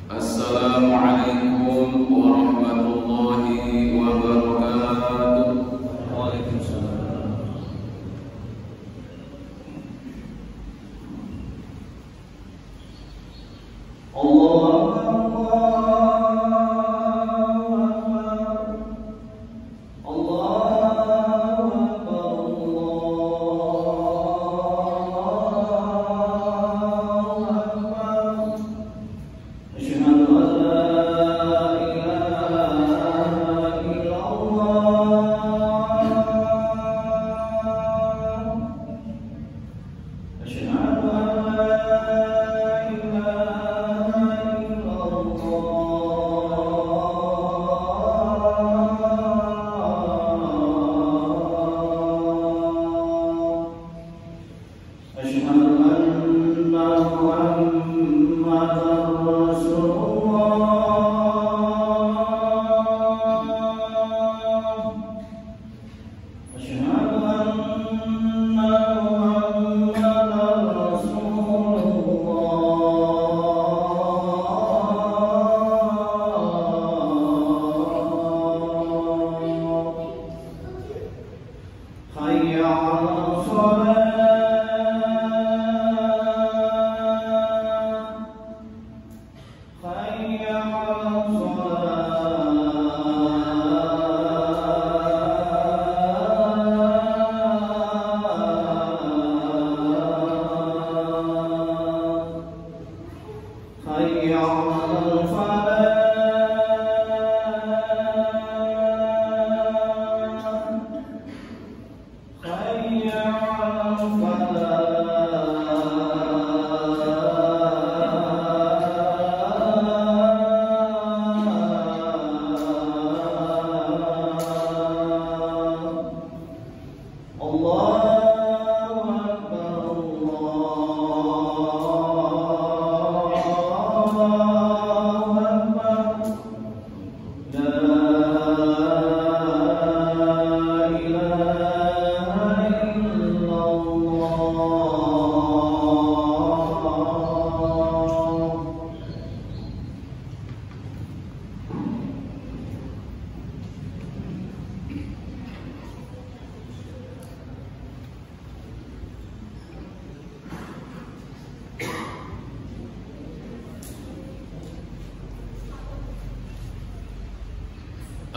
Assalamualaikum warahmatullahi wabarakatuh. Waalaikumsalam. Allahu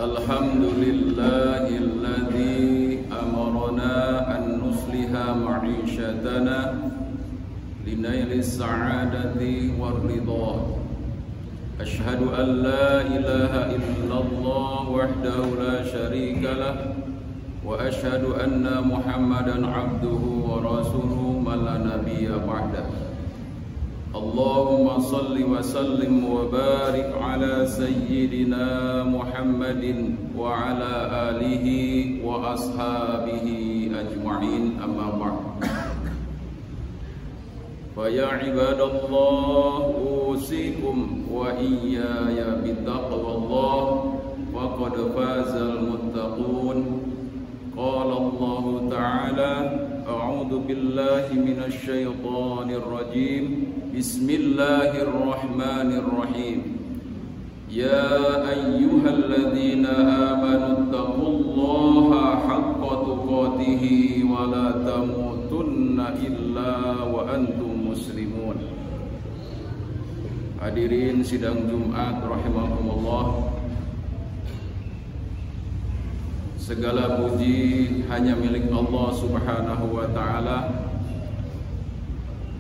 Alhamdulillahilladzi amarna an nusliha ma'ishatana linailis sa'adati warridha. Ashhadu an la ilaha illallah wahdahu la syarika lah wa ashhadu anna Muhammadan abduhu wa rasuluhu man la nabiyya ba'dah. Allahumma salli wa sallim wa barik ala sayyidina Muhammadin wa ala alihi wa ashabihi ajma'in, amma ba'd. Fa ya ibadallah usikum wa iyaya bittaqwallah faqad fazal muttaqun. Qala Allah ta'ala a'udzu billahi minasy syaithanir rajim. Bismillahirrahmanirrahim. Ya ayyuhalladzina amanu taqullaha haqqa tuqatih wa la tamutunna illa wa antum muslimun. Hadirin sidang Jumat rahimakumullah. Segala puji hanya milik Allah Subhanahu wa ta'ala.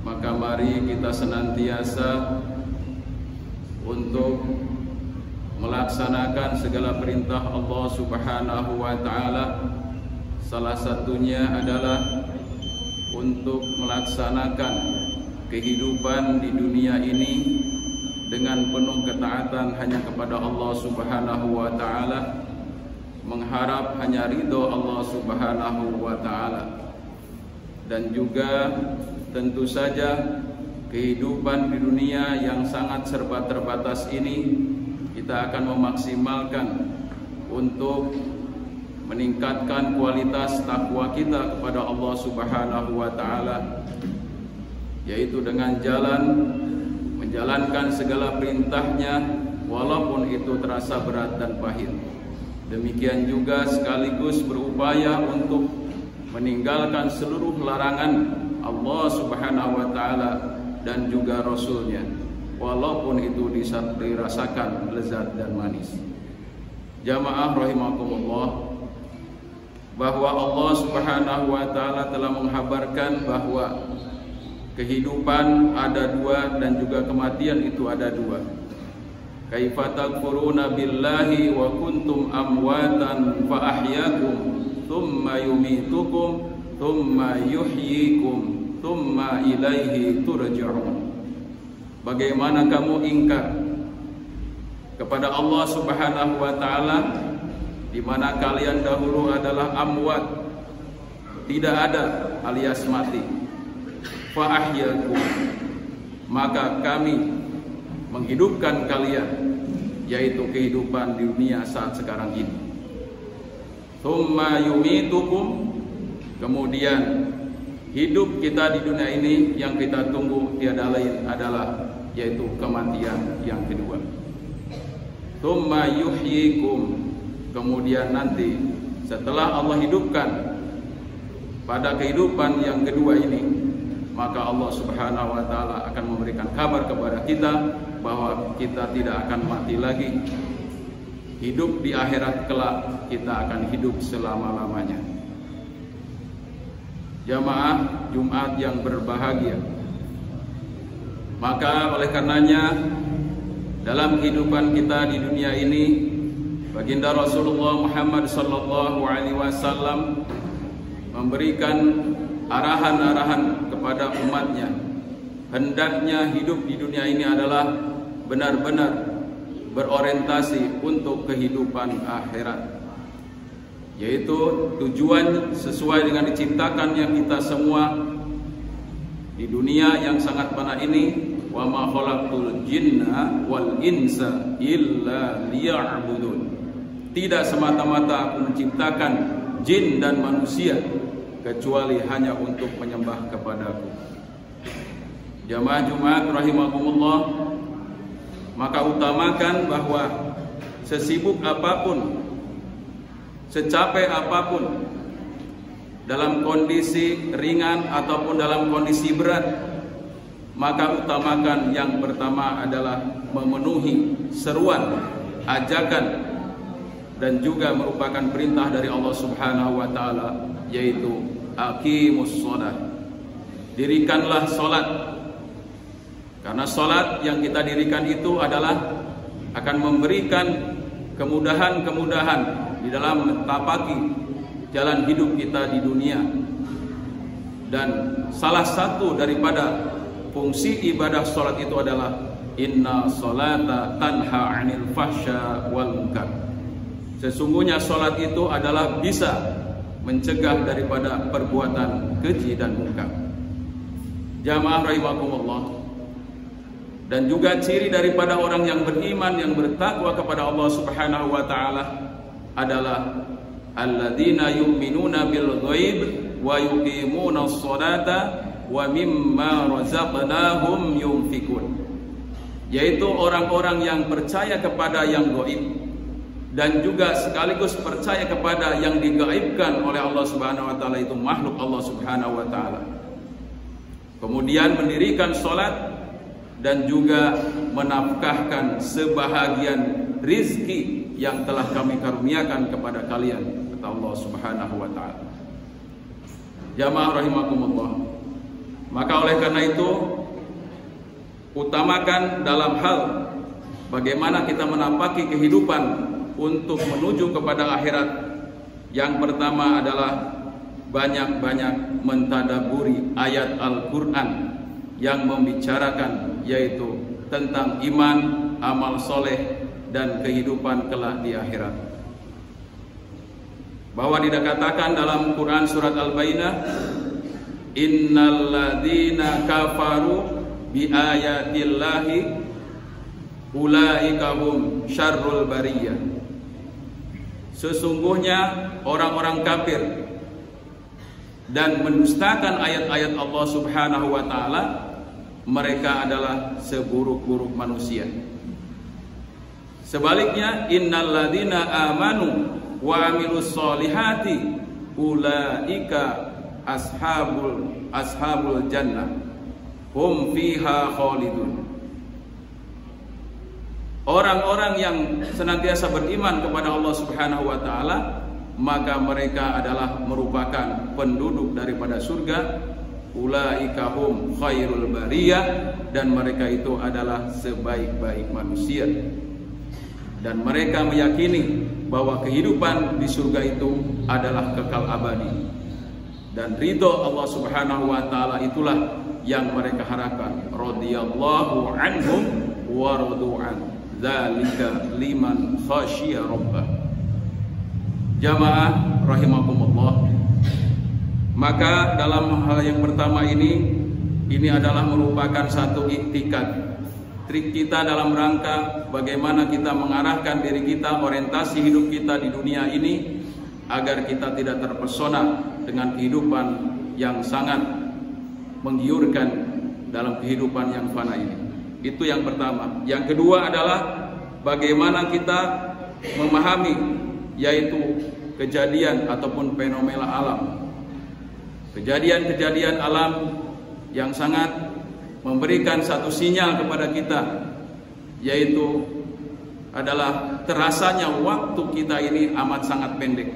Maka mari kita senantiasa untuk melaksanakan segala perintah Allah Subhanahu wa ta'ala. Salah satunya adalah untuk melaksanakan kehidupan di dunia ini dengan penuh ketaatan hanya kepada Allah Subhanahu wa ta'ala, mengharap hanya ridho Allah Subhanahu wa ta'ala. Dan juga tentu saja kehidupan di dunia yang sangat serba terbatas ini kita akan memaksimalkan untuk meningkatkan kualitas takwa kita kepada Allah Subhanahu wa ta'ala, yaitu dengan jalan menjalankan segala perintahnya walaupun itu terasa berat dan pahit. Demikian juga sekaligus berupaya untuk meninggalkan seluruh larangan Allah Subhanahu wa taala dan juga Rasulnya, walaupun itu dirasakan lezat dan manis. Jamaah rahimakumullah, bahwa Allah Subhanahu wa taala telah menghabarkan bahwa kehidupan ada dua dan juga kematian itu ada dua. Kaifa takfuruna billahi wa kuntum amwatan fa ahyaakum thumma yumitukum thumma yuhyikum thumma ilaihi turja'un. Bagaimana kamu ingkar kepada Allah Subhanahu wa taala di mana kalian dahulu adalah amwat, tidak ada alias mati. Fa ahyaakum, maka kami menghidupkan kalian, yaitu kehidupan di dunia saat sekarang ini. Tsumma yumitukum, kemudian hidup kita di dunia ini yang kita tunggu tiada lain adalah yaitu kematian yang kedua. Tsumma yuhyikum, kemudian nanti setelah Allah hidupkan pada kehidupan yang kedua ini, maka Allah Subhanahu wa taala akan memberikan kabar kepada kita bahwa kita tidak akan mati lagi. Hidup di akhirat kelak, kita akan hidup selama-lamanya. Jamaah Jumat yang berbahagia, maka oleh karenanya dalam kehidupan kita di dunia ini, baginda Rasulullah Muhammad sallallahu alaihi wasallam memberikan arahan-arahan kepada umatnya. Hendaknya hidup di dunia ini adalah benar-benar berorientasi untuk kehidupan akhirat, yaitu tujuan sesuai dengan diciptakannya kita semua di dunia yang sangat fana ini. Wa ma khalaqtul jinna wal insa illa liya'budun. Tidak semata-mata aku menciptakan jin dan manusia kecuali hanya untuk menyembah kepadaku. Jamaah Jumat rahimakumullah, maka utamakan bahwa sesibuk apapun, secapek apapun, dalam kondisi ringan ataupun dalam kondisi berat, maka utamakan yang pertama adalah memenuhi seruan, ajakan dan juga merupakan perintah dari Allah Subhanahu wa taala, yaitu aqimus shalah. Dirikanlah salat. Karena salat yang kita dirikan itu adalah akan memberikan kemudahan-kemudahan di dalam mentapaki jalan hidup kita di dunia. Dan salah satu daripada fungsi ibadah salat itu adalah inna salata tanha 'anil fahsya wal munkar. Sesungguhnya salat itu adalah bisa mencegah daripada perbuatan keji dan munkar. Jamaah rahimakumullah. Dan juga ciri daripada orang yang beriman, yang bertakwa kepada Allah Subhanahu wa taala adalah alladzina yu'minuna bil ghaib wa yuqimuna sholata wa mimma razaqnahum yunfikun. Yaitu orang-orang yang percaya kepada yang gaib dan juga sekaligus percaya kepada yang digaibkan oleh Allah Subhanahu wa taala, itu makhluk Allah Subhanahu wa taala. Kemudian mendirikan salat dan juga menafkahkan sebahagian rizki yang telah kami karuniakan kepada kalian, kata Allah Subhanahu wa taala. Jamaah rahimakumullah. Maka oleh karena itu, utamakan dalam hal bagaimana kita menapaki kehidupan untuk menuju kepada akhirat. Yang pertama adalah banyak-banyak mentadaburi ayat Al-Quran yang membicarakan yaitu tentang iman, amal soleh, dan kehidupan kelak di akhirat. Bahwa dikatakan dalam Quran surat Al-Bayyinah, innal ladzina kafaru bi ayatillahi ulaika hum syarrul bariyah. Sesungguhnya orang-orang kafir dan mendustakan ayat-ayat Allah Subhanahu wa taala, mereka adalah seburuk-buruk manusia. Sebaliknya, innal ladzina amanu wa amilus solihati ulaika ashabul jannah hum fiha khalidun. Orang-orang yang senantiasa beriman kepada Allah Subhanahu wa taala, maka mereka adalah merupakan penduduk daripada surga. Ulaika hum khairul bariyah, dan mereka itu adalah sebaik-baik manusia. Dan mereka meyakini bahwa kehidupan di surga itu adalah kekal abadi. Dan ridho Allah Subhanahu wa taala itulah yang mereka harapkan. Radhiyallahu anhum wa radu'an. Dzalika liman khasyiya rabbah. Jamaah rahimakumullah. Maka dalam hal yang pertama ini adalah merupakan satu iktikad. Trik kita dalam rangka bagaimana kita mengarahkan diri kita, orientasi hidup kita di dunia ini, agar kita tidak terpesona dengan kehidupan yang sangat menggiurkan dalam kehidupan yang fana ini. Itu yang pertama. Yang kedua adalah bagaimana kita memahami, yaitu kejadian ataupun fenomena alam. Kejadian-kejadian alam yang sangat memberikan satu sinyal kepada kita, yaitu adalah terasanya waktu kita ini amat sangat pendek.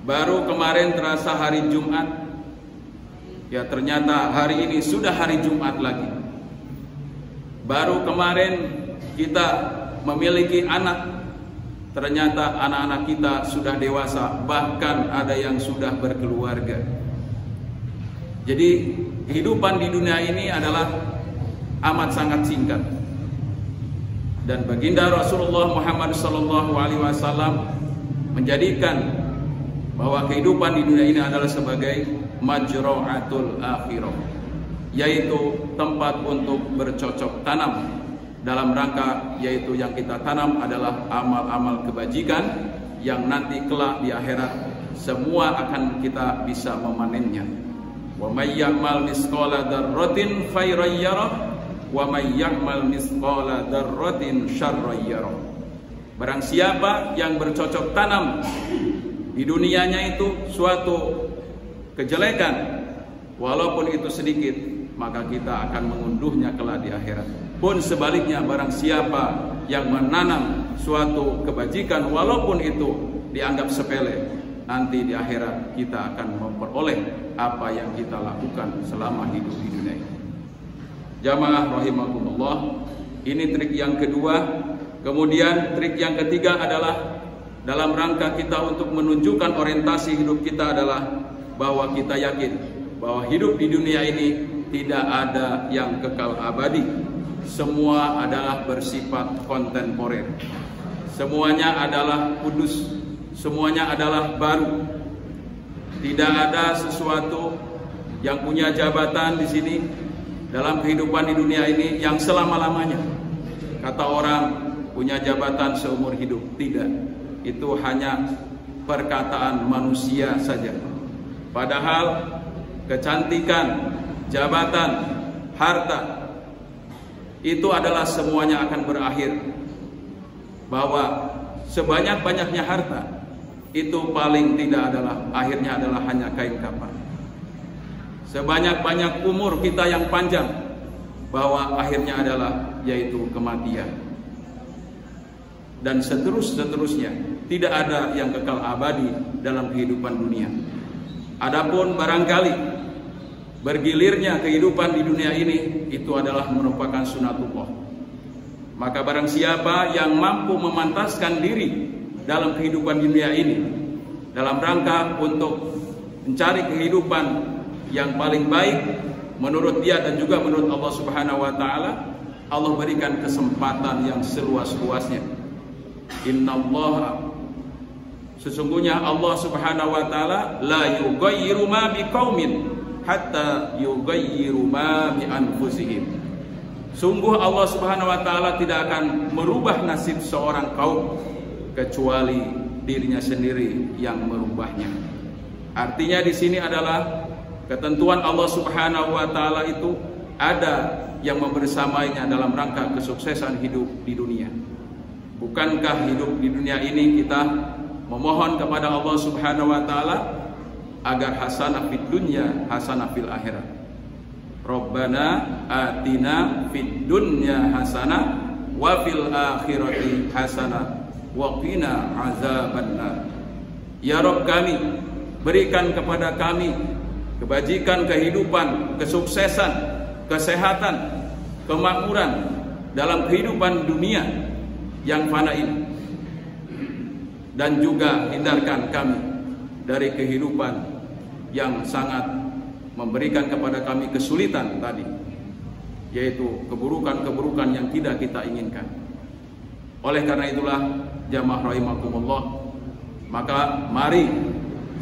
Baru kemarin terasa hari Jumat, ya ternyata hari ini sudah hari Jumat lagi. Baru kemarin kita memiliki anak, ternyata anak-anak kita sudah dewasa, bahkan ada yang sudah berkeluarga. Jadi kehidupan di dunia ini adalah amat sangat singkat. Dan baginda Rasulullah Muhammad SAW menjadikan bahwa kehidupan di dunia ini adalah sebagai majra'atul akhirah, yaitu tempat untuk bercocok tanam. Dalam rangka yaitu yang kita tanam adalah amal-amal kebajikan yang nanti kelak di akhirat semua akan kita bisa memanennya. Wa may ya'mal misqala dzarratin khairan yarah wa may ya'mal misqala dzarratin syarran yarah. Barang siapa yang bercocok tanam di dunianya itu suatu kejelekan, walaupun itu sedikit, maka kita akan mengunduhnya kelak di akhirat. Pun sebaliknya, barang siapa yang menanam suatu kebajikan walaupun itu dianggap sepele, nanti di akhirat kita akan memperoleh apa yang kita lakukan selama hidup di dunia ini. Jamaah rahimakumullah, ini trik yang kedua. Kemudian trik yang ketiga adalah dalam rangka kita untuk menunjukkan orientasi hidup kita adalah bahwa kita yakin bahwa hidup di dunia ini tidak ada yang kekal abadi. Semua adalah bersifat kontemporer. Semuanya adalah kudus, semuanya adalah baru. Tidak ada sesuatu yang punya jabatan di sini dalam kehidupan di dunia ini yang selama-lamanya. Kata orang punya jabatan seumur hidup, tidak. Itu hanya perkataan manusia saja. Padahal kecantikan, jabatan, harta itu adalah semuanya akan berakhir. Bahwa sebanyak-banyaknya harta itu paling tidak adalah akhirnya adalah hanya kain kapan. Sebanyak-banyak umur kita yang panjang, bahwa akhirnya adalah yaitu kematian. Dan seterusnya, tidak ada yang kekal abadi dalam kehidupan dunia. Adapun barangkali bergilirnya kehidupan di dunia ini itu adalah merupakan sunatullah. Maka barang siapa yang mampu memantaskan diri dalam kehidupan dunia ini dalam rangka untuk mencari kehidupan yang paling baik menurut dia dan juga menurut Allah Subhanahu wa taala, Allah berikan kesempatan yang seluas-luasnya. Innallaha, sesungguhnya Allah Subhanahu wa taala la yughayyiru ma biqaumin hatta yughayyiru ma bi anfusihim. Sungguh Allah Subhanahu wa taala tidak akan merubah nasib seorang kaum kecuali dirinya sendiri yang merubahnya. Artinya di sini adalah ketentuan Allah Subhanahu wa taala itu ada yang membersamainya dalam rangka kesuksesan hidup di dunia. Bukankah hidup di dunia ini kita memohon kepada Allah Subhanahu wa taala agar hasanah fid dunya, hasanah fil akhirat. Rabbana atina fid dunya hasanah wa fil akhirati hasanah wa qina azabannar. Ya Rabb kami, berikan kepada kami kebajikan kehidupan, kesuksesan, kesehatan, kemakmuran dalam kehidupan dunia yang fana ini, dan juga hindarkan kami dari kehidupan yang sangat memberikan kepada kami kesulitan tadi, yaitu keburukan-keburukan yang tidak kita inginkan. Oleh karena itulah jamaah rahimakumullah, maka mari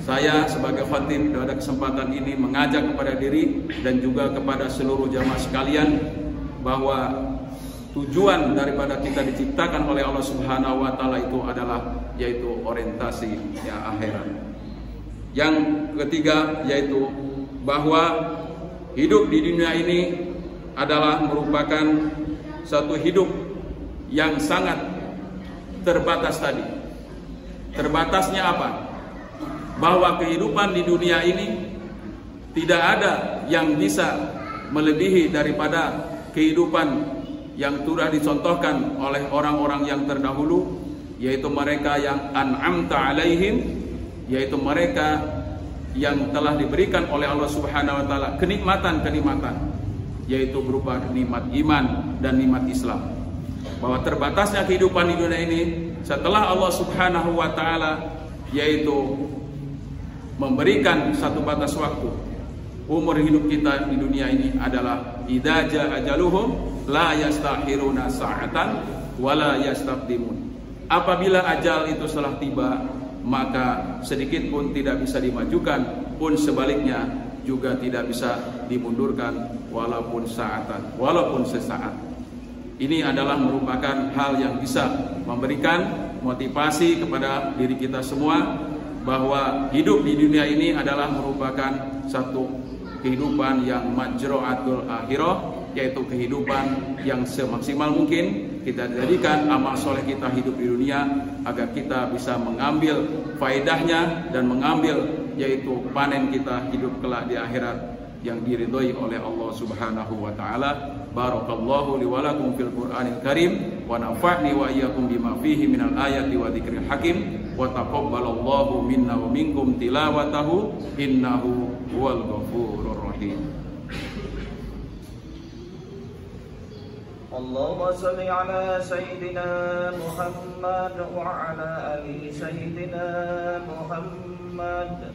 saya sebagai khatib pada kesempatan ini mengajak kepada diri dan juga kepada seluruh jamaah sekalian bahwa tujuan daripada kita diciptakan oleh Allah Subhanahu wa taala itu adalah yaitu orientasi ya akhirat. Yang ketiga yaitu bahwa hidup di dunia ini adalah merupakan satu hidup yang sangat terbatas tadi. Terbatasnya apa? Bahwa kehidupan di dunia ini tidak ada yang bisa melebihi daripada kehidupan yang sudah dicontohkan oleh orang-orang yang terdahulu, yaitu mereka yang an'amta alaihim, yaitu mereka yang telah diberikan oleh Allah Subhanahu wa taala kenikmatan-kenikmatan, yaitu berupa nikmat iman dan nikmat Islam. Bahwa terbatasnya kehidupan di dunia ini setelah Allah Subhanahu wa taala yaitu memberikan satu batas waktu. Umur hidup kita di dunia ini adalah idza jaa ajaluhum la yastakhiruna sa'atan wa la yastaqdimun. Apabila ajal itu telah tiba, maka sedikit pun tidak bisa dimajukan, pun sebaliknya juga tidak bisa dimundurkan walaupun saatan, walaupun sesaat. Ini adalah merupakan hal yang bisa memberikan motivasi kepada diri kita semua bahwa hidup di dunia ini adalah merupakan satu kehidupan yang majra'atul akhirah, yaitu kehidupan yang semaksimal mungkin kita jadikan amal soleh kita hidup di dunia agar kita bisa mengambil faedahnya dan mengambil yaitu panen kita hidup kelak di akhirat yang diridhoi oleh Allah Subhanahu wa taala. Barakallahu li wa lakum fil Qur'anil Karim wa nafa'ni wa iyyakum bima fihi minal ayati wa dzikril hakim wa taqabbalallahu minna wa minkum tilawatahu innahu huwal ghafurur rahim. Allahumma salli ala sayyidina Muhammad wa ala ali sayyidina Muhammad.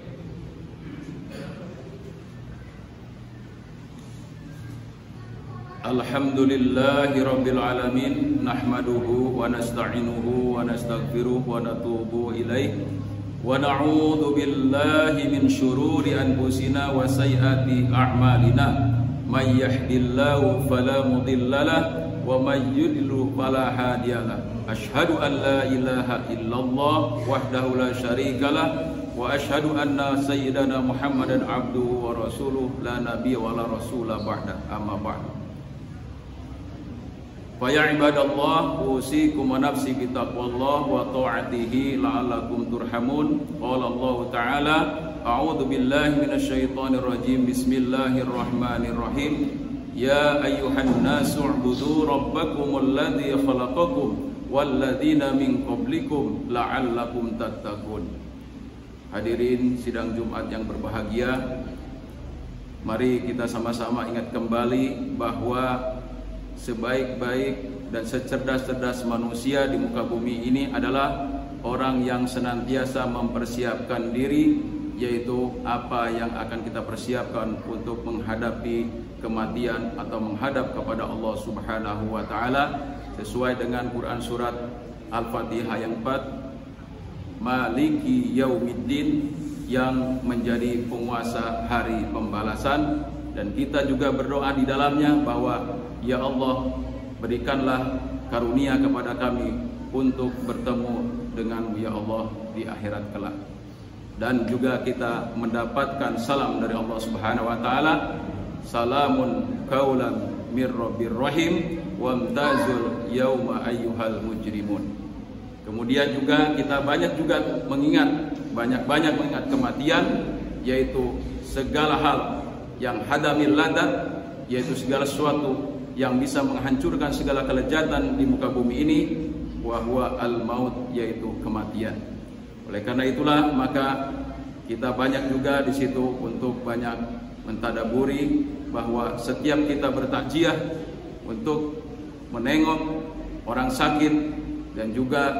Alhamdulillahi rabbil alamin, nahmaduhu wa nasta'inuhu wa nastaghfiruh wa natubu ilaih wa na'udzu billahi min syururi anfusina wa sayyiati a'malina. May yahdihillahu fala mudhillalah wa may yudlil fala hadiyalah. Asyhadu an la ilaha illallah wahdahu la syarikalah wa asyhadu anna sayyidana Muhammadan abduhu wa rasuluh la nabiyya wa la rasula ba'da. Amma ba'du. Fa ya ibadallah, usikum wa nafsi bi taqwallah wa ta'atihi la'allakum turhamun. Qala Allah Ta'ala, a'udzu billahi minasyaitonir rajim. Bismillahirrahmanirrahim. Ya ayyuhan nasu u'budu rabbakumul ladzi khalaqakum wal ladzina min qablikum la'allakum tattaqun. Hadirin sidang Jumat yang berbahagia, mari kita sama-sama ingat kembali bahwa sebaik-baik dan secerdas-cerdas manusia di muka bumi ini adalah orang yang senantiasa mempersiapkan diri, yaitu apa yang akan kita persiapkan untuk menghadapi kematian atau menghadap kepada Allah Subhanahu wa taala sesuai dengan Quran surat Al-Fatihah yang 4, Maliki Yaumiddin, yang menjadi penguasa hari pembalasan. Dan kita juga berdoa di dalamnya bahwa ya Allah, berikanlah karunia kepada kami untuk bertemu dengan ya Allah di akhirat kelak. Dan juga kita mendapatkan salam dari Allah Subhanahu wa taala salamun qaulan mir rabbir rahim wamtazul yauma ayyuhal mujrimun. Kemudian juga kita banyak mengingat kematian, yaitu segala hal yang hadamil ladat, yaitu segala sesuatu yang bisa menghancurkan segala kelezatan di muka bumi ini, wa huwa al-maut, yaitu kematian. Oleh karena itulah maka kita banyak juga di situ untuk banyak mentadaburi bahwa setiap kita bertakziah untuk menengok orang sakit, dan juga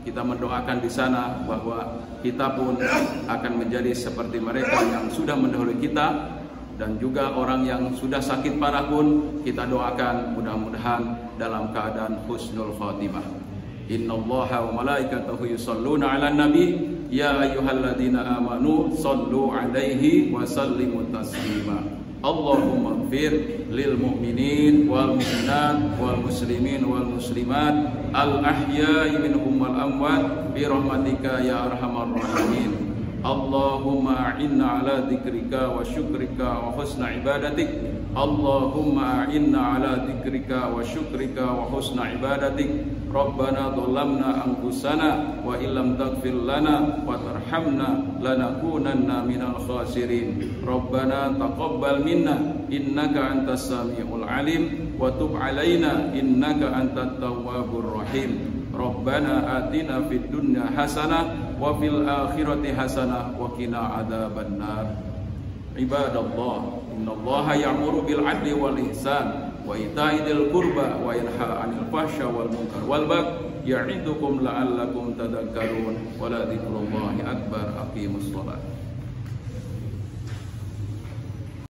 kita mendoakan di sana bahwa kita pun akan menjadi seperti mereka yang sudah mendahului kita, dan juga orang yang sudah sakit parah pun kita doakan mudah-mudahan dalam keadaan husnul khatimah. Innallaha wa malaikatahu yusholluna 'alan nabi ya ayyuhalladzina amanu shallu 'alaihi wa sallimu taslima. Allahumma ighfir lil mu'minin wal mu'minat wal muslimin wal muslimat al ahya'i minhum wal amwat bi rahmatika ya arhamar rahimin. Allahumma a'inna ala dzikrika wa syukrika wa husna ibadatik. Allahumma a'inna ala dzikrika wa syukrika wa husna ibadatik. Rabbana dhalamna anfusana wa illam taghfir lana wa tarhamna lanakunanna minal khasirin. Rabbana taqabbal minna innaka antas samiul alim wa tub alaina innaka antat tawwabur rahim. Rabbana atina fid dunya hasanah wa fil akhirati hasanah wa qina adzabannar. Ibadallah, innallaha ya'muru bil 'adli wal ihsan wa ita'i dzil qurba wa yanha 'anil fahsya wal munkar wal baghi ya'idukum la'allakum tadhakkarun. Wa la dzikrullahi akbar. Aqimus shalah.